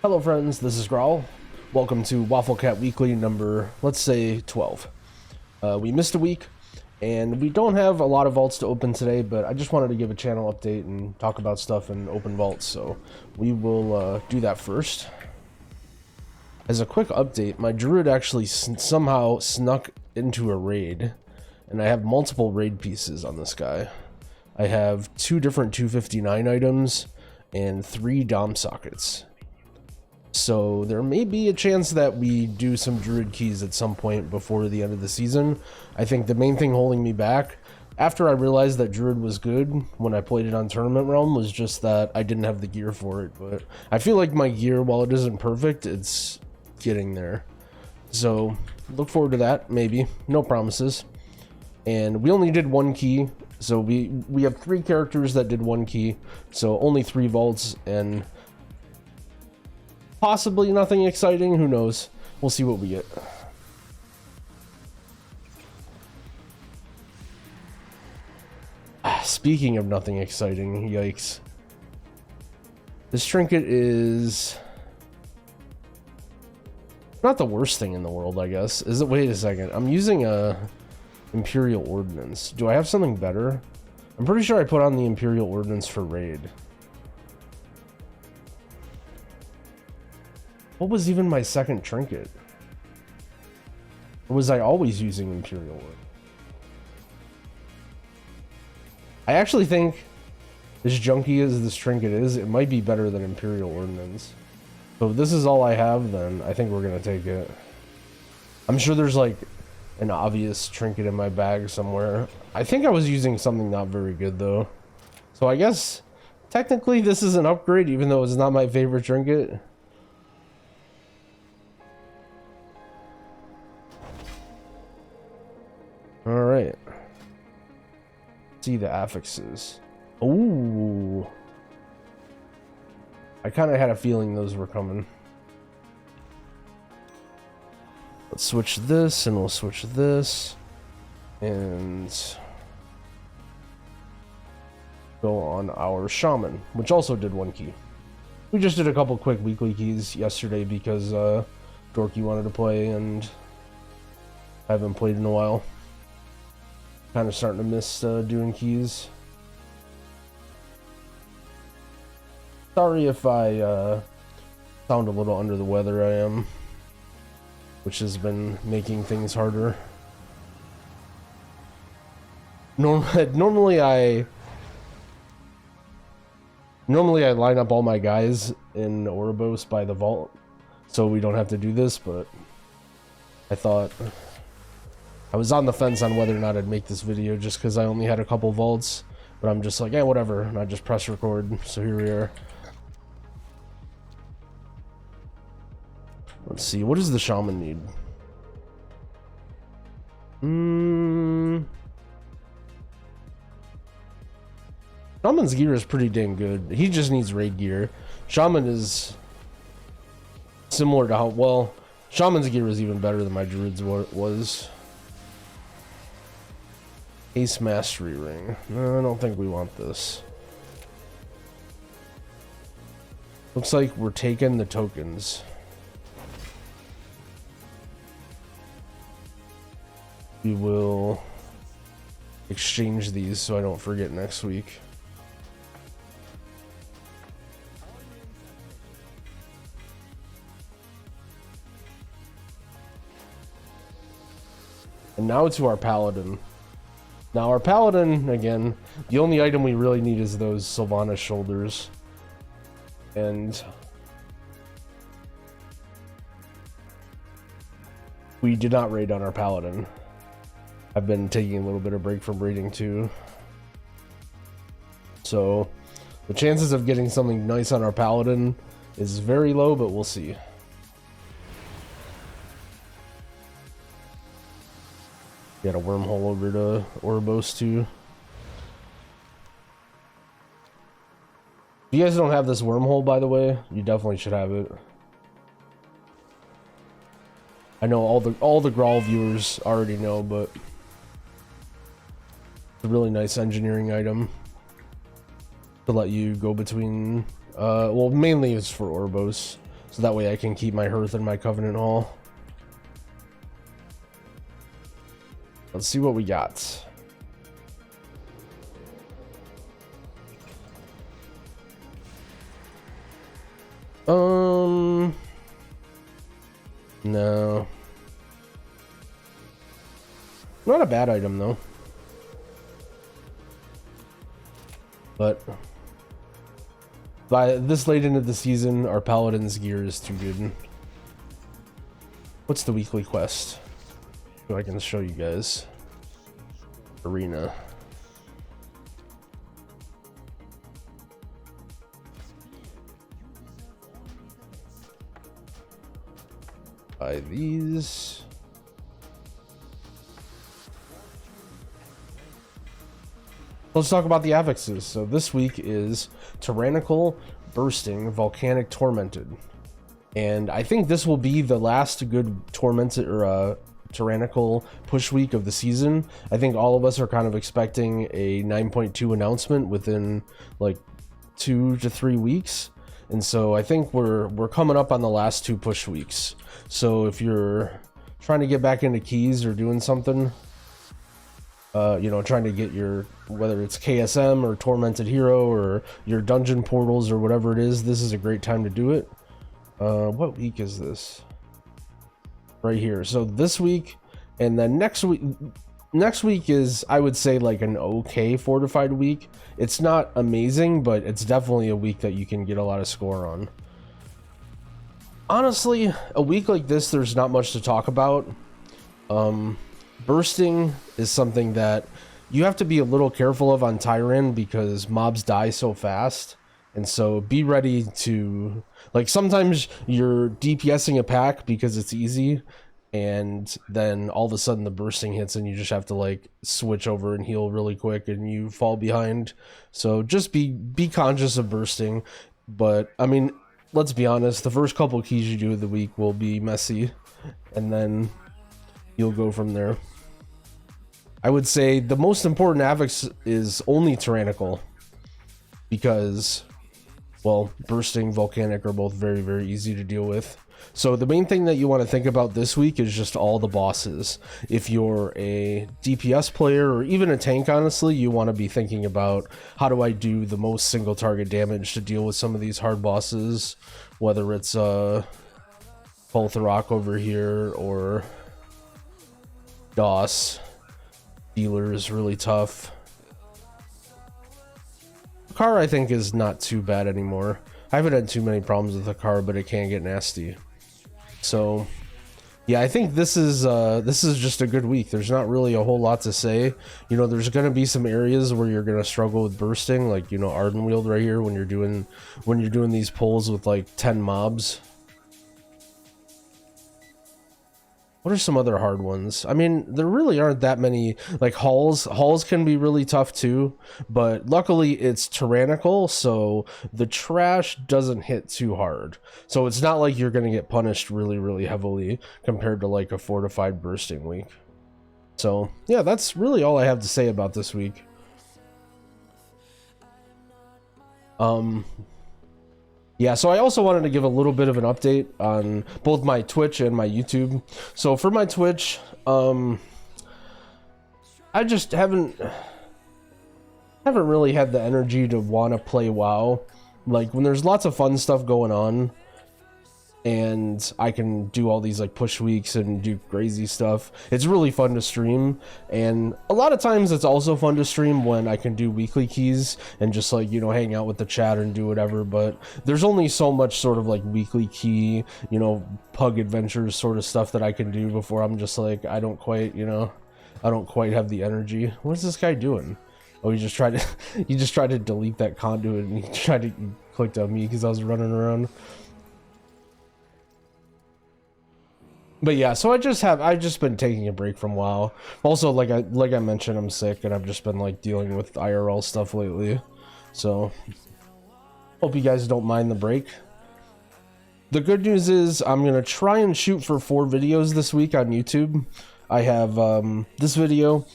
Hello friends, this is Growl. Welcome to Wafflecat Weekly number, let's say, 12. We missed a week, and we don't have a lot of vaults to open today, but I just wanted to give a channel update and talk about stuff in open vaults, so we will do that first. As a quick update, my druid actually somehow snuck into a raid, and I have multiple raid pieces on this guy. I have 2 different 259 items and 3 dom sockets. So there may be a chance that we do some druid keys at some point before the end of the season. I think the main thing holding me back, after I realized that druid was good when I played it on Tournament Realm, was just that I didn't have the gear for it. But I feel like my gear, while it isn't perfect, it's getting there. So look forward to that, maybe. No promises. And we only did 1 key, so we have 3 characters that did 1 key, so only 3 vaults, and possibly nothing exciting, who knows. We'll see what we get. Speaking of nothing exciting, yikes. This trinket is not the worst thing in the world, I guess. Is it? Wait a second. I'm using a Imperial Ordnance. Do I have something better? I'm pretty sure I put on the Imperial Ordnance for raid. What was even my second trinket? Or was I always using Imperial Ordnance? I actually think, as junky as this trinket is, it might be better than Imperial Ordnance. So if this is all I have, then I think we're gonna take it. I'm sure there's like an obvious trinket in my bag somewhere. I think I was using something not very good though. So I guess technically this is an upgrade, even though it's not my favorite trinket. All right. See the affixes. Ooh. I kind of had a feeling those were coming. Let's switch this, and we'll switch this, and go on our shaman, which also did 1 key. We just did a couple quick weekly keys yesterday because Dorky wanted to play, and I haven't played in a while. Kind of starting to miss doing keys. Sorry if I sound a little under the weather. I am, which has been making things harder. Normally I line up all my guys in Ouroboros by the vault, so we don't have to do this, but I thought I was on the fence on whether or not I'd make this video just because I only had a couple vaults, but I'm just like, yeah, whatever, and I just press record, so here we are. Let's see, what does the shaman need? Shaman's gear is pretty dang good. He just needs raid gear. Shaman is similar to how, well, Shaman's gear is even better than my druid's was. Ace Mastery Ring. No, I don't think we want this. Looks like we're taking the tokens. We will exchange these so I don't forget next week. And now to our paladin. Now our paladin, again, the only item we really need is those Sylvanas shoulders. And we did not raid on our paladin. I've been taking a little bit of break from raiding too. So the chances of getting something nice on our paladin is very low, but we'll see. Got a wormhole over to Ouroboros too. If you guys don't have this wormhole, by the way, you definitely should have it. I know all the Grawl viewers already know, but it's a really nice engineering item to let you go between. Well, mainly it's for Ouroboros, so that way I can keep my hearth in my Covenant Hall. Let's see what we got. No. Not a bad item though. But by this late into the season, our Paladin's gear is too good. What's the weekly quest? So I can show you guys. Arena. Buy these. Let's talk about the affixes. So this week is Tyrannical, Bursting, Volcanic, Tormented. And I think this will be the last good Tormented or Tyrannical push week of the season. I think all of us are kind of expecting a 9.2 announcement within like 2 to 3 weeks. And so I think we're coming up on the last 2 push weeks. So if you're trying to get back into keys or doing something, you know, trying to get your, whether it's KSM or Tormented Hero or your dungeon portals or whatever it is, this is a great time to do it. What week is this? Right here. So this week, and then next week is, I would say, like an okay fortified week. It's not amazing, but it's definitely a week that you can get a lot of score on. Honestly, a week like this, there's not much to talk about. Bursting is something that you have to be a little careful of on Tyran because mobs die so fast. And so be ready to, like, sometimes you're DPSing a pack because it's easy, and then all of a sudden the bursting hits and you just have to like switch over and heal really quick and you fall behind. So just be conscious of bursting. But I mean, let's be honest, the first couple keys you do of the week will be messy, and then you'll go from there. I would say the most important affix is only Tyrannical, because, well, Bursting, Volcanic are both very, very easy to deal with. So the main thing that you want to think about this week is just all the bosses. If you're a DPS player or even a tank, honestly, you want to be thinking about, how do I do the most single target damage to deal with some of these hard bosses, whether it's Poltharok over here or DOS. Dealer is really tough. Car, I think, is not too bad anymore. I haven't had too many problems with the car, but it can get nasty. So yeah, I think this is just a good week. There's not really a whole lot to say. You know, there's gonna be some areas where you're gonna struggle with bursting, like, you know, Ardenweald right here when you're doing these pulls with like 10 mobs. What are some other hard ones? I mean, there really aren't that many. Like halls can be really tough too, but luckily it's tyrannical, so the trash doesn't hit too hard. So it's not like you're gonna get punished really, really heavily compared to like a fortified bursting week. So yeah, that's really all I have to say about this week. Yeah, so I also wanted to give a little bit of an update on both my Twitch and my YouTube. So for my Twitch, I just haven't really had the energy to want to play WoW. Like, when there's lots of fun stuff going on, and I can do all these like push weeks and do crazy stuff, it's really fun to stream. And a lot of times it's also fun to stream when I can do weekly keys and just like, you know, hang out with the chat and do whatever. But there's only so much sort of like weekly key, you know, pug adventures sort of stuff that I can do before I'm just like, I don't quite have the energy. What is this guy doing? Oh, he just tried to delete that conduit, and he clicked on me because I was running around. But yeah, so I've just been taking a break from WoW. Also, like I mentioned, I'm sick, and I've just been like dealing with IRL stuff lately. So hope you guys don't mind the break. The good news is I'm gonna try and shoot for 4 videos this week on YouTube. I have this video,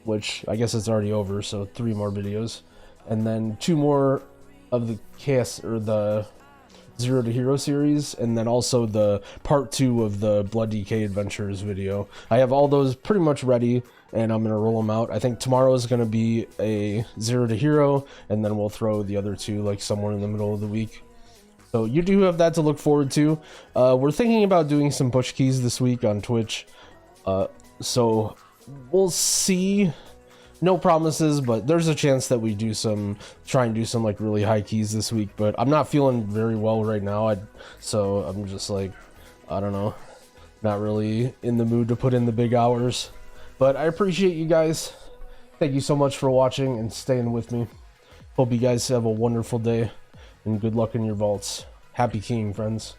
which I guess it's already over, so 3 more videos, and then 2 more of the KS or the Zero to Hero series, and then also the part 2 of the Blood DK Adventures video. I have all those pretty much ready, and I'm gonna roll them out. I think tomorrow is gonna be a Zero to Hero, and then we'll throw the other 2 like somewhere in the middle of the week. So you do have that to look forward to. We're thinking about doing some push keys this week on Twitch, so we'll see. No promises, but there's a chance that we try and do some like really high keys this week, but I'm not feeling very well right now, so I'm just like, I don't know, not really in the mood to put in the big hours. But I appreciate you guys. Thank you so much for watching and staying with me. Hope you guys have a wonderful day, and good luck in your vaults. Happy keying, friends.